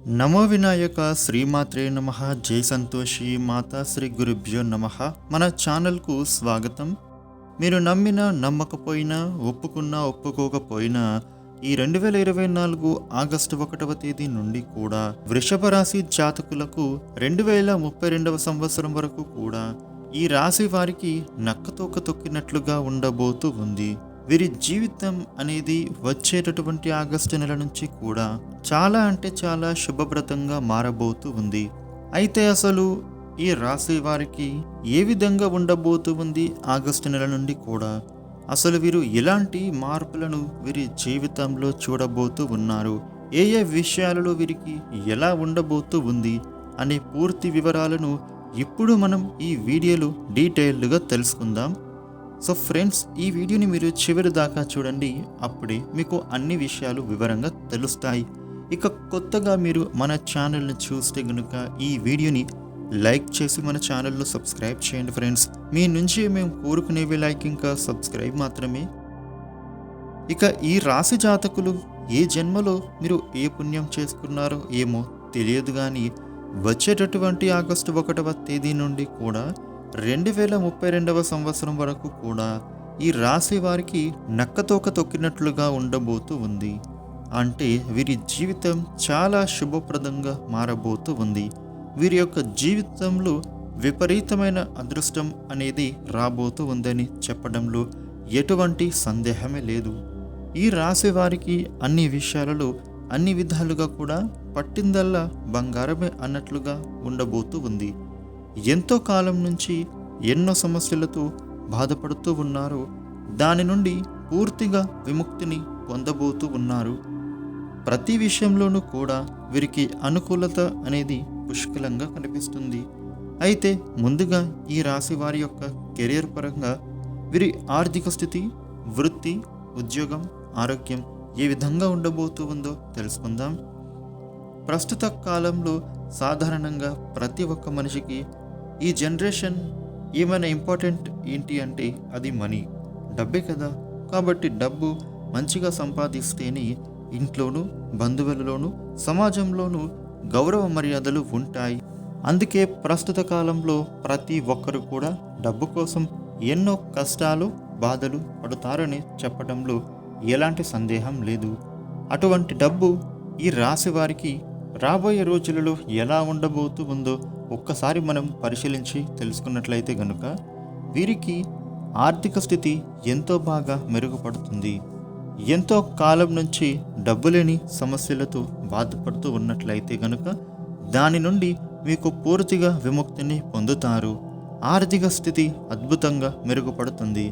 నమో వినాయక శ్రీమాత్రే నమః. జై సంతోషి మాతా శ్రీ గురుభ్యో నమః. మన ఛానల్కు స్వాగతం. మీరు నమ్మినా నమ్మకపోయినా, ఒప్పుకున్నా ఒప్పుకోకపోయినా, ఈ 2024 ఆగస్టు 1వ తేదీ నుండి కూడా వృషభ రాశి జాతకులకు 2032 సంవత్సరం వరకు కూడా ఈ రాశి వారికి నక్కతోక తొక్కినట్లుగా ఉండబోతూ ఉంది. వీరి జీవితం అనేది వచ్చేటటువంటి ఆగస్టు నెల నుంచి కూడా చాలా అంటే చాలా శుభప్రదంగా మారబోతూ ఉంది. అయితే అసలు ఈ రాశి వారికి ఏ విధంగా ఉండబోతూ ఉంది ఆగస్టు నెల నుండి కూడా, అసలు వీరు ఎలాంటి మార్పులను వీరి జీవితంలో చూడబోతూ ఉన్నారు, ఏ ఏ విషయాలలో వీరికి ఎలా ఉండబోతూ ఉంది అనే పూర్తి వివరాలను ఇప్పుడు మనం ఈ వీడియోలో డీటెయిల్డ్గా తెలుసుకుందాం. సో ఫ్రెండ్స్, ఈ వీడియోని మీరు చివరి దాకా చూడండి, అప్పుడే మీకు అన్ని విషయాలు వివరంగా తెలుస్తాయి. ఇక కొత్తగా మీరు మన ఛానల్ని చూస్తే కనుక ఈ వీడియోని లైక్ చేసి మన ఛానల్ను సబ్స్క్రైబ్ చేయండి ఫ్రెండ్స్. మీ నుంచి మేము కోరుకునేవి లైక్ ఇంకా సబ్స్క్రైబ్ మాత్రమే. ఇక ఈ రాశి జాతకులు ఏ జన్మలో మీరు ఏ పుణ్యం చేసుకున్నారో ఏమో తెలియదు, కానీ వచ్చేటటువంటి ఆగస్టు 1వ తేదీ నుండి కూడా 2032 సంవత్సరం వరకు కూడా ఈ రాశి వారికి నక్కతోక తొక్కినట్లుగా ఉండబోతూ ఉంది. అంటే వీరి జీవితం చాలా శుభప్రదంగా మారబోతూ ఉంది. వీరి యొక్క జీవితంలో విపరీతమైన అదృష్టం అనేది రాబోతూ ఉందని చెప్పడంలో ఎటువంటి సందేహమే లేదు. ఈ రాశి వారికి అన్ని విషయాలలో అన్ని విధాలుగా కూడా పట్టిందల్లా బంగారమే అన్నట్లుగా ఉండబోతూ ఉంది. ఎంతో కాలం నుంచి ఎన్నో సమస్యలతో బాధపడుతూ ఉన్నారు, దాని నుండి పూర్తిగా విముక్తిని పొందబోతూ ఉన్నారు. ప్రతి విషయంలోనూ కూడా వీరికి అనుకూలత అనేది పుష్కలంగా కనిపిస్తుంది. అయితే ముందుగా ఈ రాశి వారి యొక్క కెరియర్ పరంగా వీరి ఆర్థిక స్థితి, వృత్తి, ఉద్యోగం, ఆరోగ్యం ఏ విధంగా ఉండబోతూ ఉందో తెలుసుకుందాం. ప్రస్తుత కాలంలో సాధారణంగా ప్రతి ఒక్క మనిషికి ఈ జనరేషన్ ఏమైనా ఇంపార్టెంట్ ఏంటి అంటే అది మనీ, డబ్బే కదా. కాబట్టి డబ్బు మంచిగా సంపాదిస్తేనే ఇంట్లోనూ, బంధువులలోనూ, సమాజంలోనూ గౌరవ మర్యాదలు ఉంటాయి. అందుకే ప్రస్తుత కాలంలో ప్రతి ఒక్కరు కూడా డబ్బు కోసం ఎన్నో కష్టాలు, బాధలు పడుతారని చెప్పడంలో ఎలాంటి సందేహం లేదు. అటువంటి డబ్బు ఈ రాశి వారికి రాబోయే రోజులలో ఎలా ఉండబోతూ ఉందో ఒక్కసారి మనం పరిశీలించి తెలుసుకున్నట్లయితే గనుక వీరికి ఆర్థిక స్థితి ఎంతో బాగా మెరుగుపడుతుంది. ఎంతో కాలం నుంచి డబ్బు లేని సమస్యలతో బాధపడుతూ ఉన్నట్లయితే గనుక దాని నుండి మీకు పూర్తిగా విముక్తిని పొందుతారు. ఆర్థిక స్థితి అద్భుతంగా మెరుగుపడుతుంది.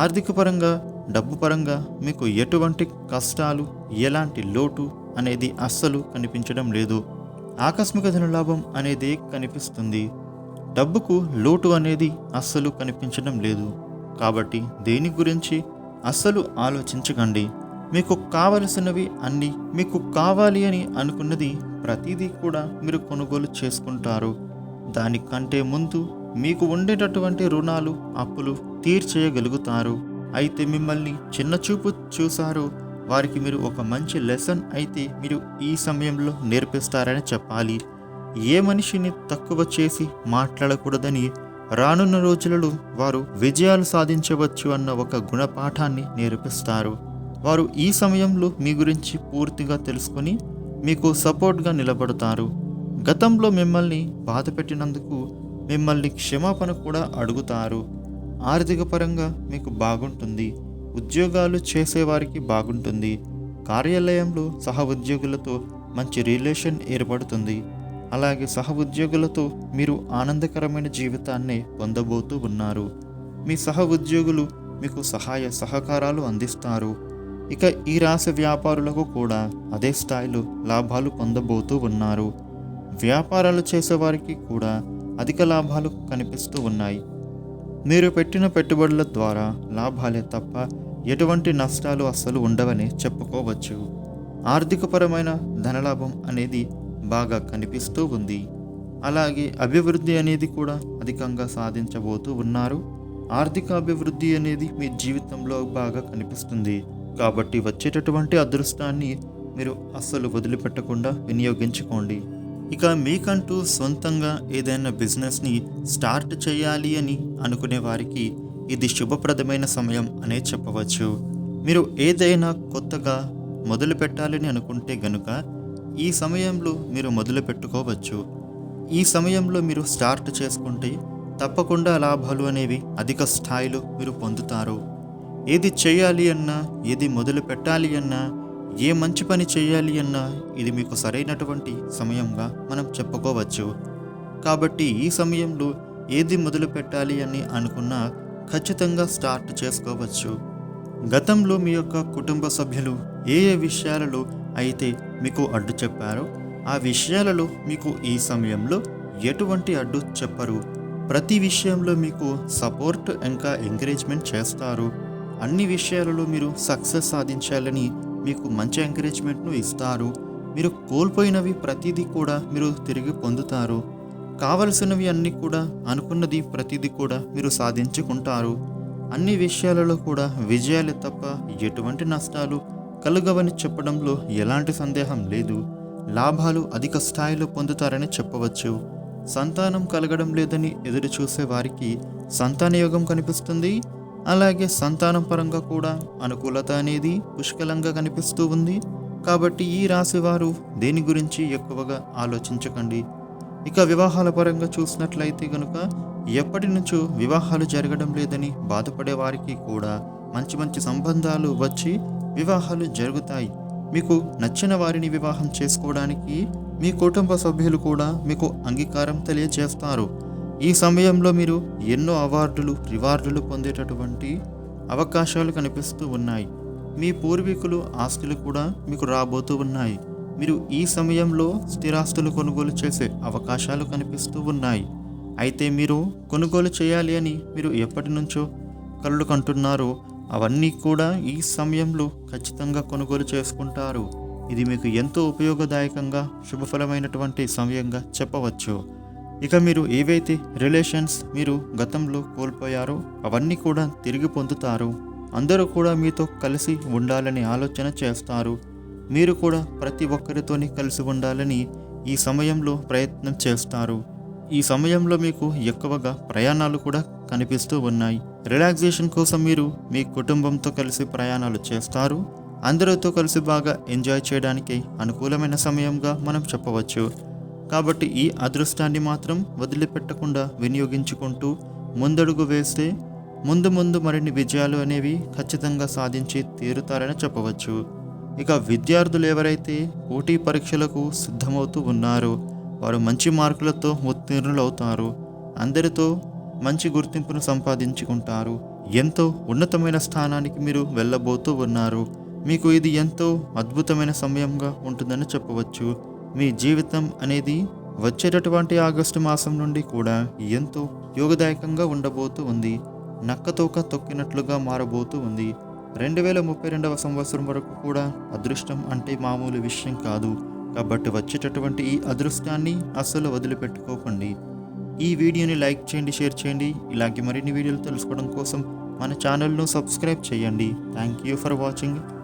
ఆర్థిక పరంగా, డబ్బు పరంగా మీకు ఎటువంటి కష్టాలు, ఎలాంటి లోటు అనేది అస్సలు కనిపించడం లేదు. ఆకస్మిక ధనలాభం అనేది కనిపిస్తుంది. డబ్బుకు లోటు అనేది అస్సలు కనిపించడం లేదు. కాబట్టి దేని గురించి అస్సలు ఆలోచించకండి. మీకు కావలసినవి అన్నీ, మీకు కావాలి అని అనుకున్నది ప్రతిదీ కూడా మీరు కొనుగోలు చేసుకుంటారు. దానికంటే ముందు మీకు ఉండేటటువంటి రుణాలు, అప్పులు తీర్చేయగలుగుతారు. అయితే మిమ్మల్ని చిన్న చూపు చూసారు వారికి మీరు ఒక మంచి లెసన్ అయితే మీరు ఈ సమయంలో నేర్పిస్తారని చెప్పాలి. ఏ మనిషిని తక్కువ చేసి మాట్లాడకూడదని, రానున్న రోజులలో వారు విజయాలు సాధించవచ్చు అన్న ఒక గుణపాఠాన్ని నేర్పిస్తారు. వారు ఈ సమయంలో మీ గురించి పూర్తిగా తెలుసుకొని మీకు సపోర్ట్గా నిలబడతారు. గతంలో మిమ్మల్ని బాధ పెట్టినందుకు మిమ్మల్ని క్షమాపణ కూడా అడుగుతారు. ఆర్థిక పరంగా మీకు బాగుంటుంది. ఉద్యోగాలు చేసేవారికి బాగుంటుంది. కార్యాలయంలో సహ ఉద్యోగులతో మంచి రిలేషన్ ఏర్పడుతుంది. అలాగే సహ ఉద్యోగులతో మీరు ఆనందకరమైన జీవితాన్ని పొందబోతూ ఉన్నారు. మీ సహ ఉద్యోగులు మీకు సహాయ సహకారాలు అందిస్తారు. ఇక ఈ రాశి వ్యాపారులకు కూడా అదే స్థాయిలో లాభాలు పొందబోతూ ఉన్నారు. వ్యాపారాలు చేసేవారికి కూడా అధిక లాభాలు కనిపిస్తూ ఉన్నాయి. మీరు పెట్టిన పెట్టుబడుల ద్వారా లాభాలే తప్ప ఎటువంటి నష్టాలు అస్సలు ఉండవని చెప్పుకోవచ్చు. ఆర్థికపరమైన ధనలాభం అనేది బాగా కనిపిస్తూ ఉంది. అలాగే అభివృద్ధి అనేది కూడా అధికంగా సాధించబోతూ ఉన్నారు. ఆర్థిక అభివృద్ధి అనేది మీ జీవితంలో బాగా కనిపిస్తుంది. కాబట్టి వచ్చేటటువంటి అదృష్టాన్ని మీరు అస్సలు వదిలిపెట్టకుండా వినియోగించుకోండి. ఇక మీకంటూ సొంతంగా ఏదైనా బిజినెస్ని స్టార్ట్ చేయాలి అని అనుకునే వారికి ఇది శుభప్రదమైన సమయం అనే చెప్పవచ్చు. మీరు ఏదైనా కొత్తగా మొదలు పెట్టాలని అనుకుంటే గనుక ఈ సమయంలో మీరు మొదలు పెట్టుకోవచ్చు. ఈ సమయంలో మీరు స్టార్ట్ చేసుకుంటే తప్పకుండా లాభాలు అనేవి అధిక స్థాయిలో మీరు పొందుతారు. ఏది చేయాలి అన్నా, ఏది మొదలు పెట్టాలి అన్నా, ఏ మంచి పని చేయాలి అన్నా ఇది మీకు సరైనటువంటి సమయంగా మనం చెప్పుకోవచ్చు. కాబట్టి ఈ సమయంలో ఏది మొదలు పెట్టాలి అని అనుకున్నా ఖచ్చితంగా స్టార్ట్ చేసుకోవచ్చు. గతంలో మీ యొక్క కుటుంబ సభ్యులు ఏ ఏ విషయాలలో అయితే మీకు అడ్డు చెప్పారో ఆ విషయాలలో మీకు ఈ సమయంలో ఎటువంటి అడ్డు చెప్పరు. ప్రతి విషయంలో మీకు సపోర్ట్ ఇంకా ఎంకరేజ్మెంట్ చేస్తారు. అన్ని విషయాలలో మీరు సక్సెస్ సాధించాలని మీకు మంచి ఎంకరేజ్మెంట్ను ఇస్తారు. మీరు కోల్పోయినవి ప్రతిదీ కూడా మీరు తిరిగి పొందుతారు. కావలసినవి అన్నీ కూడా, అనుకున్నది ప్రతిదీ కూడా మీరు సాధించుకుంటారు. అన్ని విషయాలలో కూడా విజయాలే తప్ప ఎటువంటి నష్టాలు కలుగవని చెప్పడంలో ఎలాంటి సందేహం లేదు. లాభాలు అధిక స్థాయిలో పొందుతారని చెప్పవచ్చు. సంతానం కలగడం లేదని ఎదురు చూసే వారికి సంతాన యోగం కనిపిస్తుంది. అలాగే సంతానం పరంగా కూడా అనుకూలత అనేది పుష్కలంగా కనిపిస్తూ ఉంది. కాబట్టి ఈ రాశి వారు దేని గురించి ఎక్కువగా ఆలోచించకండి. ఇక వివాహాల పరంగా చూసినట్లయితే కనుక ఎప్పటి నుంచో వివాహాలు జరగడం లేదని బాధపడే వారికి కూడా మంచి మంచి సంబంధాలు వచ్చి వివాహాలు జరుగుతాయి. మీకు నచ్చిన వారిని వివాహం చేసుకోవడానికి మీ కుటుంబ సభ్యులు కూడా మీకు అంగీకారం తెలియజేస్తారు. ఈ సమయంలో మీరు ఎన్నో అవార్డులు, రివార్డులు పొందేటటువంటి అవకాశాలు కనిపిస్తూ ఉన్నాయి. మీ పూర్వీకులు ఆస్తులు కూడా మీకు రాబోతూ ఉన్నాయి. మీరు ఈ సమయంలో స్థిరాస్తులు కొనుగోలు చేసే అవకాశాలు కనిపిస్తూ ఉన్నాయి. అయితే మీరు కొనుగోలు చేయాలి అని మీరు ఎప్పటి నుంచో కలలు కంటున్నారో అవన్నీ కూడా ఈ సమయంలో ఖచ్చితంగా కొనుగోలు చేసుకుంటారు. ఇది మీకు ఎంతో ఉపయోగదాయకంగా శుభఫలమైనటువంటి సమయంగా చెప్పవచ్చు. ఇక మీరు ఏవైతే రిలేషన్స్ మీరు గతంలో కోల్పోయారో అవన్నీ కూడా తిరిగి పొందుతారు. అందరూ కూడా మీతో కలిసి ఉండాలని ఆలోచన చేస్తారు. మీరు కూడా ప్రతి ఒక్కరితోని కలిసి ఉండాలని ఈ సమయంలో ప్రయత్నం చేస్తారు. ఈ సమయంలో మీకు ఎక్కువగా ప్రయాణాలు కూడా కనిపిస్తూ ఉన్నాయి. రిలాక్సేషన్ కోసం మీరు మీ కుటుంబంతో కలిసి ప్రయాణాలు చేస్తారు. అందరితో కలిసి బాగా ఎంజాయ్ చేయడానికి అనుకూలమైన సమయంగా మనం చెప్పవచ్చు. కాబట్టి ఈ అదృష్టాన్ని మాత్రం వదిలిపెట్టకుండా వినియోగించుకుంటూ ముందడుగు వేస్తే ముందు మరిన్ని విజయాలు అనేవి ఖచ్చితంగా సాధించి తీరుతారని చెప్పవచ్చు. ఇక విద్యార్థులు ఎవరైతే పోటీ పరీక్షలకు సిద్ధమవుతూ ఉన్నారో వారు మంచి మార్కులతో ఉత్తీర్ణులవుతారు. అందరితో మంచి గుర్తింపును సంపాదించుకుంటారు. ఎంతో ఉన్నతమైన స్థానానికి మీరు వెళ్ళబోతూ ఉన్నారు. మీకు ఇది ఎంతో అద్భుతమైన సమయంగా ఉంటుందని చెప్పవచ్చు. మీ జీవితం అనేది వచ్చేటటువంటి ఆగస్టు మాసం నుండి కూడా ఎంతో యోగదాయకంగా ఉండబోతూ ఉంది. నక్కతోక తొక్కినట్లుగా మారబోతూ ఉంది. 2032 సంవత్సరం వరకు కూడా అదృష్టం అంటే మామూలు విషయం కాదు. కాబట్టి వచ్చేటటువంటి ఈ అదృష్టాన్ని అస్సలు వదిలిపెట్టుకోకండి. ఈ వీడియోని లైక్ చేయండి, షేర్ చేయండి. ఇలాగే మరిన్ని వీడియోలు తెలుసుకోవడం కోసం మన ఛానల్ను సబ్స్క్రైబ్ చేయండి. Thank you for watching.